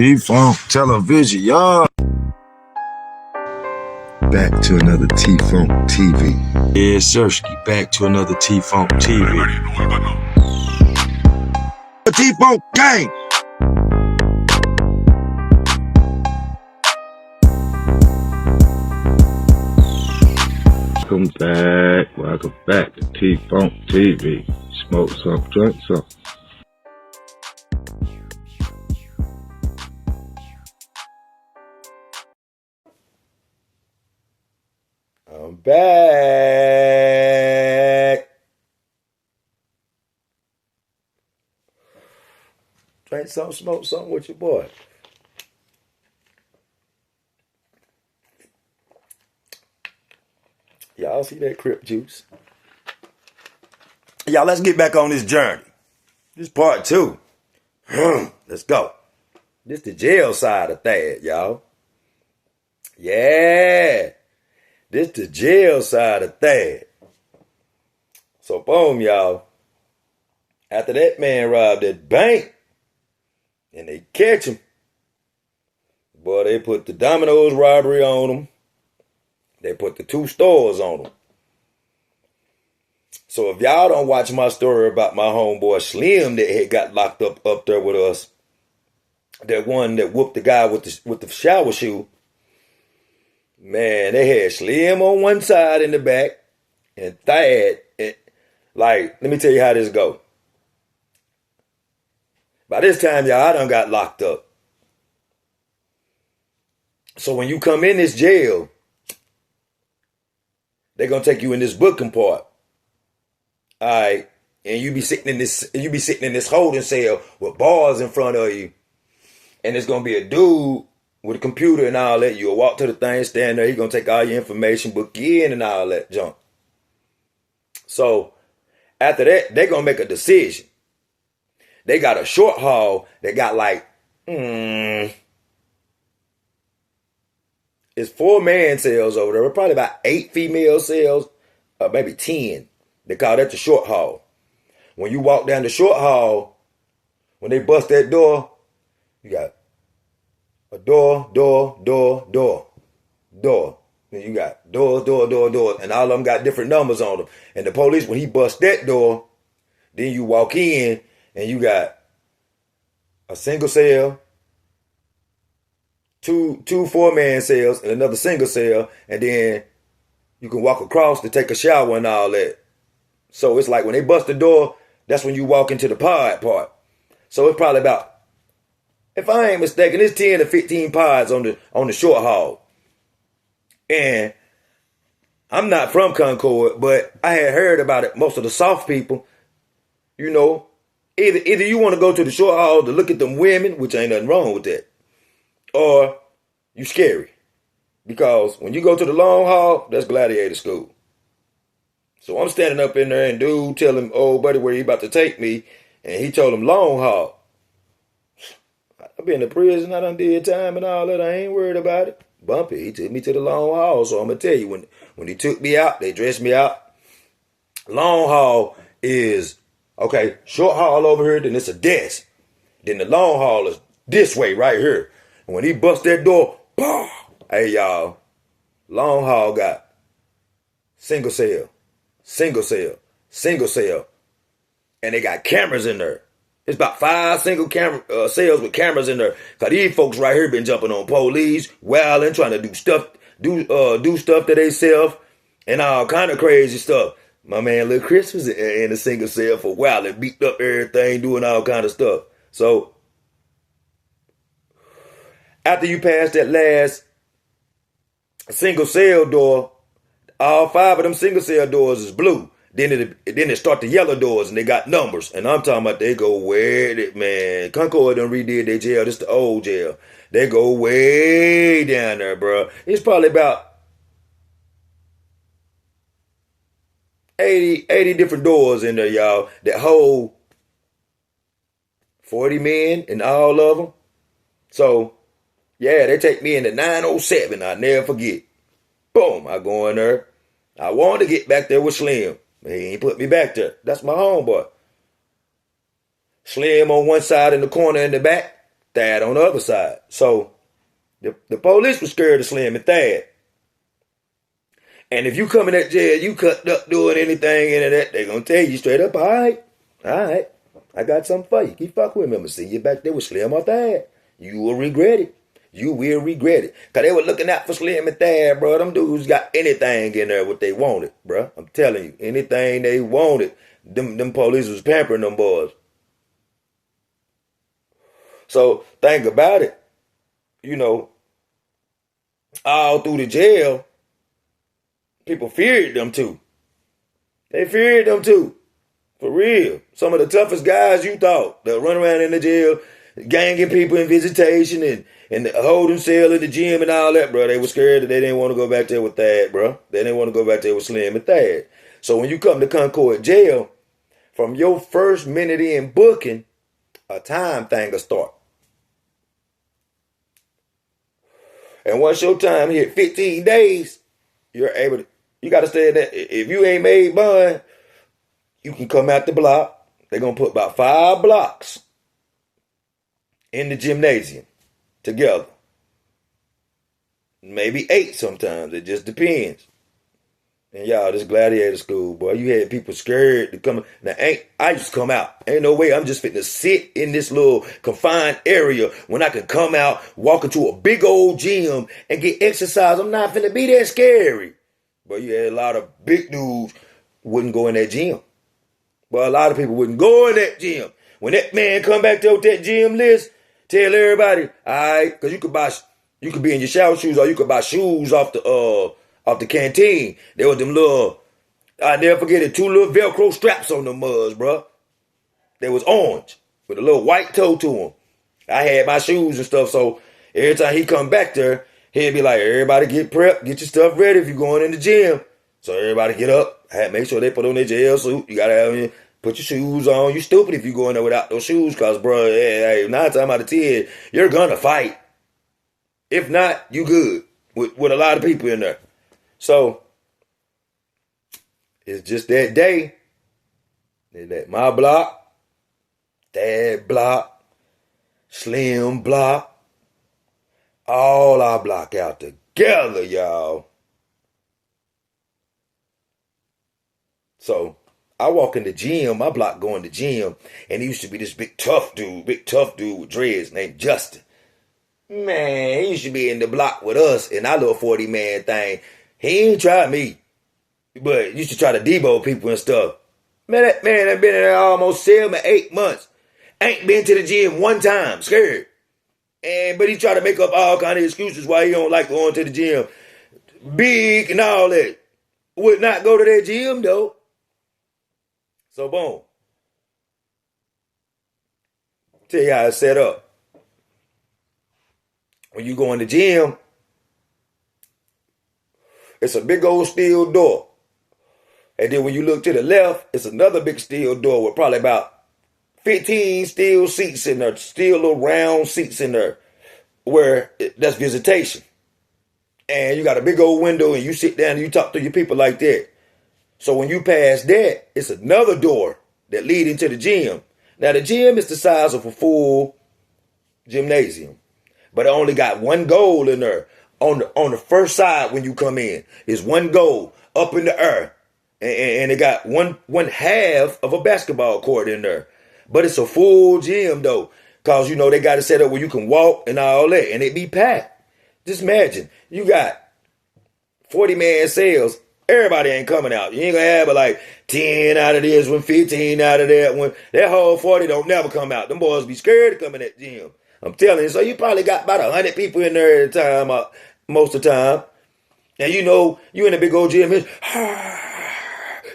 T-Funk television, y'all. Back to another T-Funk TV. Yeah, Sirski, back to another T-Funk TV. The T-Funk gang. Welcome back to T-Funk TV. Smoke some, drink some. I'm back. Drink something, smoke something with your boy. Y'all see that Crip juice? Y'all, let's get back on this journey. This part 2. Let's go. This the jail side of THAD, y'all. Yeah. This the jail side of THAD. So boom, y'all. After that man robbed that bank and they catch him, boy, they put the Domino's robbery on him. They put the 2 stores on him. So if y'all don't watch my story about my homeboy Slim that had got locked up there with us, that one that whooped the guy with the shower shoe, man, they had Slim on one side in the back and THAD. Let me tell you how this go. By this time, y'all, I done got locked up. So when you come in this jail, they're gonna take you in this booking part. Alright. And you be sitting in this holding cell with bars in front of you. And it's gonna be a dude with a computer and all that. You'll walk to the thing, stand there, he's gonna take all your information, book you in and all that junk. So after that, they're gonna make a decision. They got a short haul that got it's 4 man cells over there. Probably about 8 female cells, or maybe 10. They call that the short haul. When you walk down the short haul, when they bust that door, you got a door. Then you got doors, and all of them got different numbers on them. And the police, when he bust that door, then you walk in, and you got a single cell, two 4-man cells, and another single cell, and then you can walk across to take a shower and all that. So it's like when they bust the door, that's when you walk into the pod part. So it's probably about, if I ain't mistaken, it's 10 to 15 pods on the short haul. And I'm not from Concord, but I had heard about it. Most of the soft people, you know, either you want to go to the short haul to look at them women, which ain't nothing wrong with that, or you scary. Because when you go to the long haul, that's gladiator school. So I'm standing up in there and dude tell him, oh buddy, where you about to take me? And he told him long haul. I've been to prison, I done did time and all that. I ain't worried about it. Bumpy, he took me to the long haul. So I'm going to tell you, when he took me out, they dressed me out. Long haul is, okay, short haul over here, then it's a desk. Then the long haul is this way right here. And when he bust that door, bah, hey y'all, long haul got single cell. And they got cameras in there. It's about 5 single cells with cameras in there. Cause these folks right here been jumping on police, wilding, trying to do stuff to themselves, and all kind of crazy stuff. My man Lil Chris was in a single cell for wilding, beat up everything, doing all kind of stuff. So after you pass that last single cell door, all 5 of them single cell doors is blue. Then it start the yellow doors and they got numbers. And I'm talking about they go way, man. Concord done redid their jail. This the old jail. They go way down there, bro. It's probably about 80 different doors in there, y'all, that hold 40 men in all of them. So, yeah, they take me in the 907. I'll never forget. Boom, I go in there. I wanted to get back there with Slim. He ain't put me back there. That's my homeboy. Slim on one side in the corner in the back. THAD on the other side. So the police was scared of Slim and THAD. And if you come in that jail, you cut up doing anything into that, they're going to tell you straight up, all right, I got something for you. Keep fucking with me. I'm going to see you back there with Slim or THAD. You will regret it. You will regret it. Because they were looking out for Slim and THAD, bro. Them dudes got anything in there what they wanted, bro. I'm telling you, anything they wanted. Them police was pampering them boys. So think about it. You know, all through the jail, people feared them too. They feared them too. For real. Some of the toughest guys you thought that run around in the jail, ganging people in visitation and holding cell in the gym and all that, bro. They were scared that they didn't want to go back there with THAD, bro. They didn't want to go back there with Slim and THAD. So when you come to Concord Jail, from your first minute in booking, a time thing will start. And once your time hit 15 days, you're able to, you got to stay in that. If you ain't made bond, you can come out the block. They're going to put about 5 blocks in the gymnasium together. Maybe 8 sometimes. It just depends. And y'all, this gladiator school, boy, you had people scared to come. Now, I just come out. Ain't no way I'm just fitting to sit in this little confined area when I can come out, walk into a big old gym and get exercise. I'm not finna be that scary. But you had a lot of big dudes wouldn't go in that gym. But a lot of people wouldn't go in that gym. When that man come back there with that gym list, tell everybody, all right, because you could be in your shower shoes or you could buy shoes off the canteen. There was them little, I'll never forget it, 2 little Velcro straps on them mugs, bro. They was orange with a little white toe to them. I had my shoes and stuff, so every time he come back there, he'd be like, everybody get prepped, get your stuff ready if you're going in the gym. So everybody get up, make sure they put on their jail suit. You gotta put your shoes on. You stupid if you go in there without those shoes, cause bro, 9 times out of 10, you're gonna fight. If not, you good with a lot of people in there. So it's just that day. They let my block, THAD block, Slim block, all our block out together, y'all. So I walk in the gym, my block going to gym, and he used to be this big tough dude with dreads named Justin. Man, he used to be in the block with us in our little 40-man thing. He ain't tried me, but used to try to debo people and stuff. Man, that man had been in there almost 7 or 8 months. Ain't been to the gym one time, scared. But he tried to make up all kind of excuses why he don't like going to the gym. Big and all that. Would not go to that gym, though. So, boom. Tell you how it's set up. When you go in the gym, it's a big old steel door. And then when you look to the left, it's another big steel door with probably about 15 steel seats in there, steel little round seats in there, where that's visitation. And you got a big old window and you sit down and you talk to your people like that. So when you pass that, it's another door that lead into the gym. Now the gym is the size of a full gymnasium, but it only got one goal in there. On the first side when you come in, is one goal up in the air. And it got one half of a basketball court in there. But it's a full gym though. Cause you know they got it set up where you can walk and all that. And it be packed. Just imagine, you got 40-man cells. Everybody ain't coming out. You ain't gonna have like 10 out of this one, 15 out of that one. That whole 40 don't never come out. Them boys be scared to come in that gym. I'm telling you. So you probably got about 100 people in there at a time, most of the time. And you know, you in a big old gym,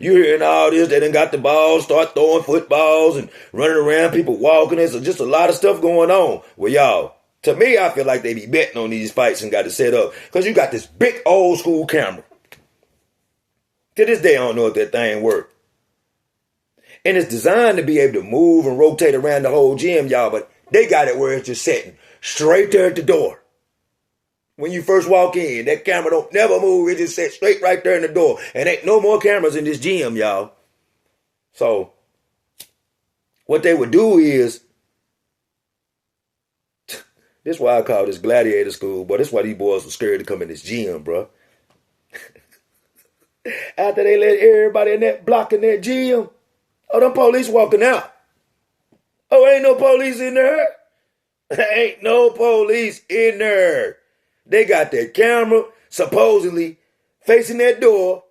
you hearing all this, they done got the balls, start throwing footballs and running around, people walking. There's just a lot of stuff going on. Well, y'all, to me, I feel like they be betting on these fights and got it set up. Because you got this big old school camera. To this day, I don't know if that thing works. And it's designed to be able to move and rotate around the whole gym, y'all. But they got it where it's just sitting straight there at the door. When you first walk in, that camera don't never move. It just sits straight right there in the door. And ain't no more cameras in this gym, y'all. So, what they would do is This why I call this gladiator school, boy. This why these boys were scared to come in this gym, bro. After they let everybody in that block in that gym, oh, them police walking out. Oh, ain't no police in there. Ain't no police in there. They got that camera supposedly facing that door,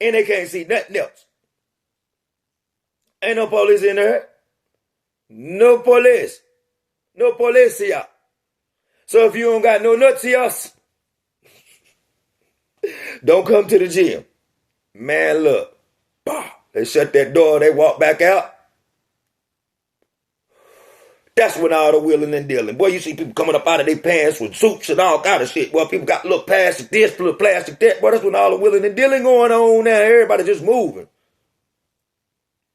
and they can't see nothing else. Ain't no police in there. No police. No police here. So if you don't got no nuts here, don't come to the gym. Man, look. They shut that door. They walk back out. That's when all the wheeling and dealing. Boy, you see people coming up out of their pants with suits and all kind of shit. Boy, people got little plastic this, little plastic that. Boy, that's when all the wheeling and dealing going on now. Everybody just moving.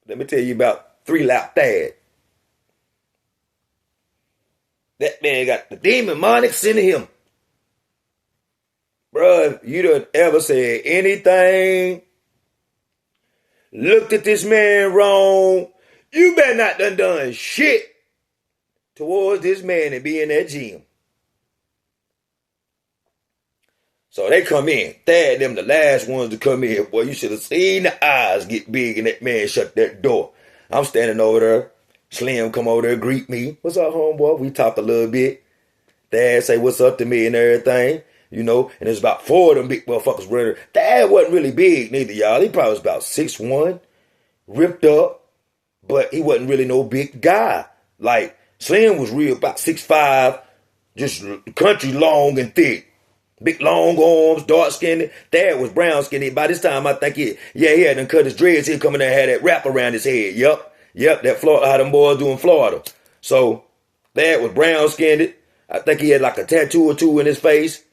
Let me tell you about 3-lap THAD. That man got the demonics in him. Bruh, if you done ever said anything, looked at this man wrong, you better not done shit towards this man and be in that gym. So they come in. THAD them the last ones to come in. Boy, you should have seen the eyes get big and that man shut that door. I'm standing over there. Slim come over there, greet me. What's up, homeboy? We talk a little bit. THAD say what's up to me and everything. You know, and there's about 4 of them big motherfuckers running. THAD wasn't really big neither, y'all. He probably was about 6'1", ripped up, but he wasn't really no big guy. Like, Slim was real, about 6'5", just country long and thick. Big long arms, dark skinned. THAD was brown skinned. By this time, I think he had done cut his dreads. He'd come in there and had that wrap around his head. Yep, that Florida, how them boys do in Florida. So, THAD was brown skinned. I think he had like a tattoo or 2 in his face.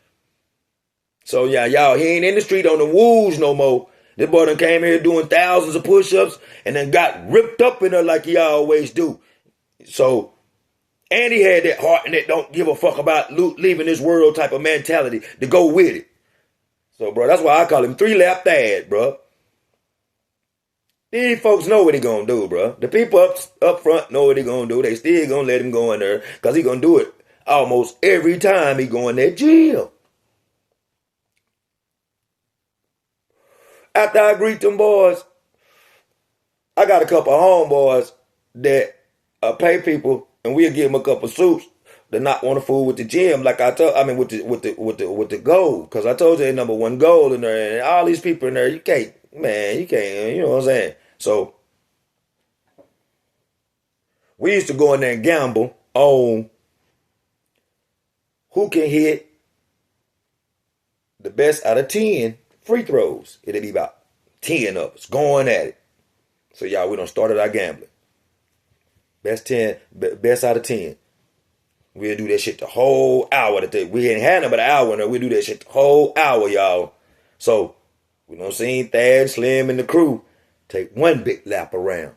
So, yeah, y'all, he ain't in the street on the woos no more. This boy done came here doing thousands of push-ups and then got ripped up in there like he always do. So, and he had that heart and that don't give a fuck about leaving this world type of mentality to go with it. So, bro, that's why I call him 3-lap THAD, bro. These folks know what he gonna do, bro. The people up front know what he gonna do. They still gonna let him go in there because he gonna do it almost every time he go in that gym. After I greet them boys, I got a couple of homeboys that pay people, and we'll give them a couple of suits to not want to fool with the gym. Like with the goal, because I told you there's number 1 goal in there, and all these people in there, you can't, you know what I'm saying? So we used to go in there and gamble on who can hit the best out of 10 free throws. It'll be about 10 of us going at it. So y'all, we done started our gambling. Best out of 10. We'll do that shit the whole hour. We ain't had but an hour in there. We'll do that shit the whole hour, y'all. So, we done seen THAD, Slim, and the crew take 1 big lap around.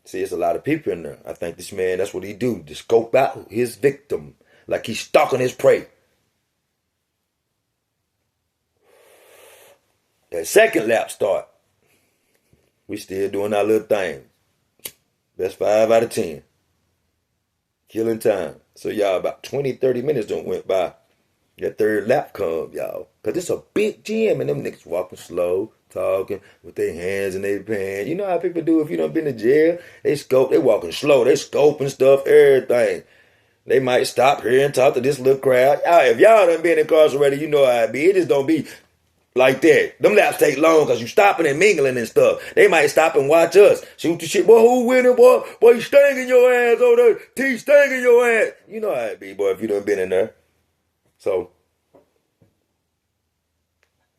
See, it's a lot of people in there. I think this man, that's what he do. To scope out his victim. Like he's stalking his prey. That 2nd lap start. We still doing our little thing. Best 5 out of 10. Killing time. So y'all, about 20, 30 minutes done went by. That 3rd lap come, y'all. Because it's a big gym and them niggas walking slow, talking with their hands in their pants. You know how people do if you done been to jail? They walking slow. They scoping stuff, everything. They might stop here and talk to this little crowd. If y'all done been incarcerated, you know how it be. It just don't be like that. Them laps take long because you stopping and mingling and stuff. They might stop and watch us. Shoot the shit. Boy, who winning, boy? Boy, you stinging your ass over there. T stinging your ass. You know how it be, boy, if you done been in there. So,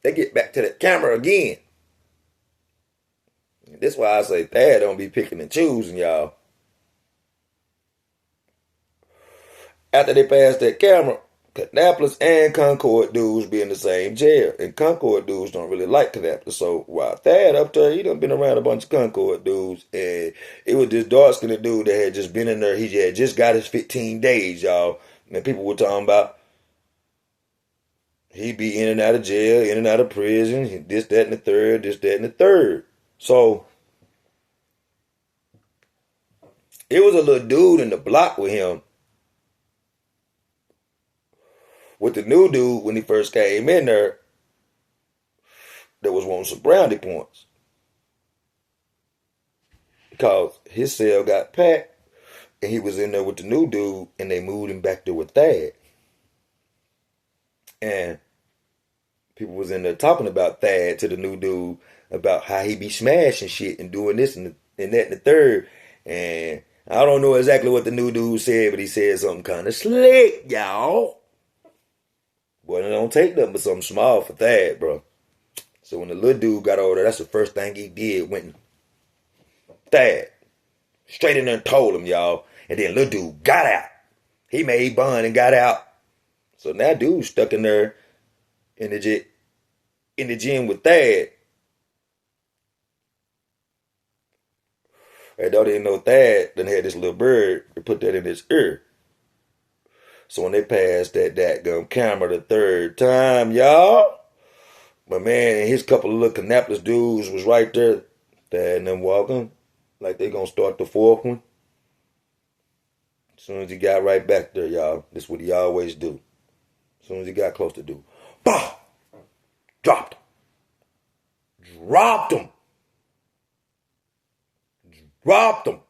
they get back to that camera again. That's why I say THAD don't be picking and choosing, y'all. After they pass that camera, Kannapolis and Concord dudes be in the same jail. And Concord dudes don't really like Kannapolis. So while THAD up there, he done been around a bunch of Concord dudes. And it was this dark-skinned dude that had just been in there. He had just got his 15 days, y'all. And people were talking about he be in and out of jail, in and out of prison, this, that, and the third, this, that, and the third. So It was a little dude in the block with him. With the new dude, when he first came in there, that was wanting some brownie points. Because his cell got packed, and he was in there with the new dude, and they moved him back there with THAD. And people was in there talking about THAD to the new dude, about how he be smashing shit and doing this and that and the third. And I don't know exactly what the new dude said, but he said something kind of slick, y'all. Boy, it don't take nothing but something small for THAD, bro. So when the little dude got over there, that's the first thing he did, went THAD. Straight in there and told him, y'all. And then little dude got out. He made bond and got out. So now dude's stuck in there in the gym with THAD. And though they didn't know THAD done had this little bird and put that in his ear. So when they passed that gum camera the third time, y'all, my man and his couple of little Kannapolis dudes was right there. THAD and them walking like they gonna start the fourth one. As soon as he got right back there, y'all, this is what he always do. As soon as he got close to dude, bah! Dropped him. Dropped him. Dropped him.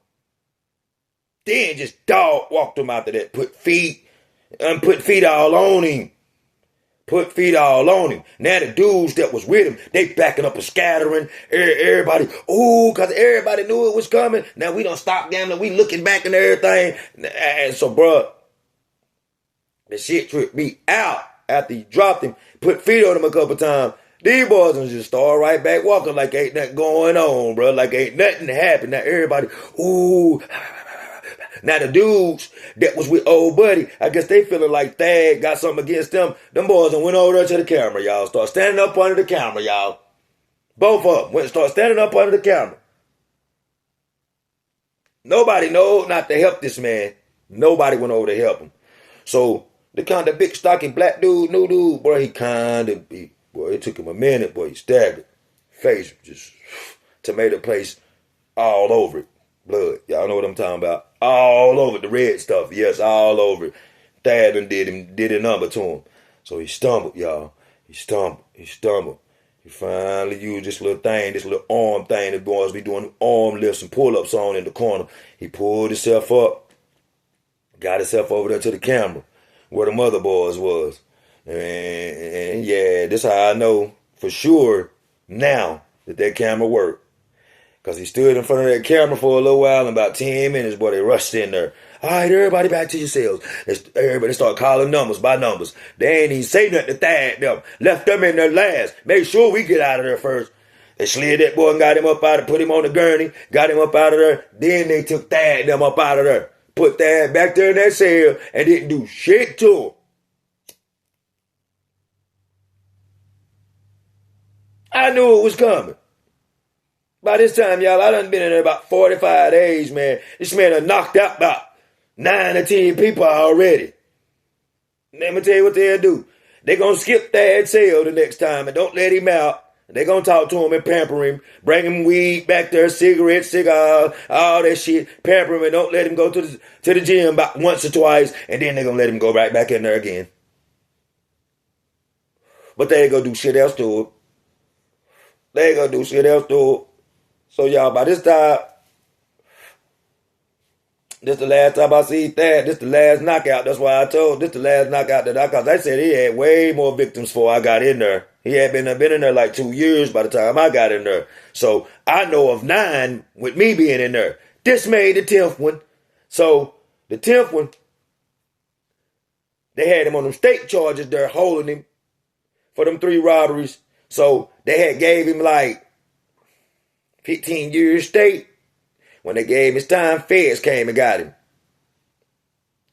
Then just dog walked him after that. Put feet all on him. Put feet all on him. Now the dudes that was with him, they backing up and scattering. Everybody, because everybody knew it was coming. Now we don't stop gambling. We looking back and everything. And so, bruh, the shit tripped me out after he dropped him. Put feet on him a couple times. These boys just start right back walking like ain't nothing going on, bro. Like ain't nothing happened. Now everybody, Now the dudes that was with old buddy, I guess they feeling like THAD got something against them. Them boys and went over there to the camera, y'all. Start standing up under the camera, y'all. Both of them went and start standing up under the camera. Nobody know not to help this man. Nobody went over to help him. So the kind of big stocky black dude, new dude, boy, he kind of be. Boy, it took him a minute, boy. He stabbed it. Face just tomato paste all over it. Blood. Y'all know what I'm talking about. All over the red stuff. Yes, all over it. THAD done did a number to him. So he stumbled, y'all. He stumbled. He finally used this little thing, this little arm thing that boys be doing arm lifts and pull-ups on in the corner. He pulled himself up. Got himself over there to the camera where the mother boys was. And yeah, this is how I know for sure now that camera worked. Because he stood in front of that camera for a little while, and about 10 minutes, boy, they rushed in there. All right, everybody back to yourselves. Everybody start calling numbers by numbers. They ain't even say nothing to THAD them. Left them in there last. Made sure we get out of there first. They slid that boy and got him up out of, put him on the gurney, got him up out of there. Then they took THAD them up out of there. Put THAD back there in that cell and didn't do shit to him. I knew it was coming. By this time, y'all, I done been in there about 45 days, man. This man done knocked out about 9 or 10 people already. Let me tell you what they'll do. They gonna skip THAD's cell the next time and don't let him out. They gonna talk to him and pamper him. Bring him weed back there, cigarettes, cigars, all that shit. Pamper him and don't let him go to the gym about once or twice. And then they gonna let him go right back in there again. But they ain't gonna do shit else to it. They ain't gonna do shit else to it. So y'all, by this time, this the last time I see THAD. This the last knockout. That's why I told this the last knockout that I, cause they said he had way more victims before I got in there. He had been in there like 2 years by the time I got in there. So I know of 9 with me being in there. This made the 10th one. So the 10th one, they had him on them state charges there holding him for them 3 robberies. So they had gave him like 15 years state. When they gave him his time, feds came and got him.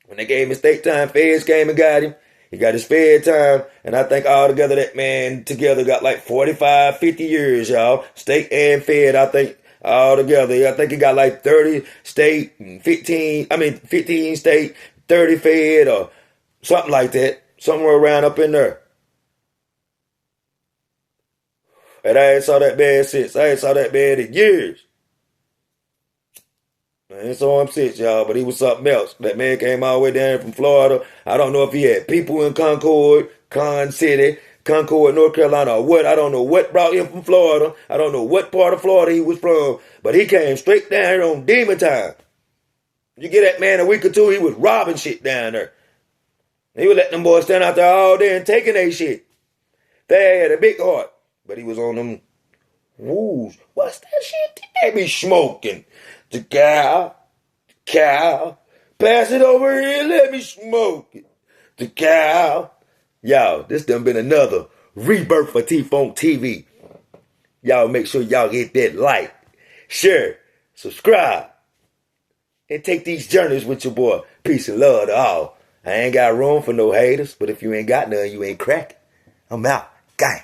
When they gave him his state time, feds came and got him. He got his fed time, and I think all together that man together got like 45, 50 years, y'all. State and fed, I think, all together. I think he got like 30 state, 15 state, 30 fed, or something like that. Somewhere around up in there. And I ain't saw that man since. I ain't saw that man in years. I ain't saw him sit, y'all, but he was something else. That man came all the way down from Florida. I don't know if he had people in Con City, Concord, North Carolina, or what. I don't know what brought him from Florida. I don't know what part of Florida he was from, but he came straight down here on demon time. You get that man a week or two, he was robbing shit down there. He was letting them boys stand out there all day and taking their shit. They had a big heart, but he was on them woos. What's that shit they be smoking? The cow, pass it over here, let me smoke it. The cow. Y'all, this done been another rebirth for T-Funk TV. Y'all make sure y'all hit that like, share, subscribe, and take these journeys with your boy. Peace and love to all. I ain't got room for no haters, but if you ain't got none, you ain't cracking. I'm out. Gang.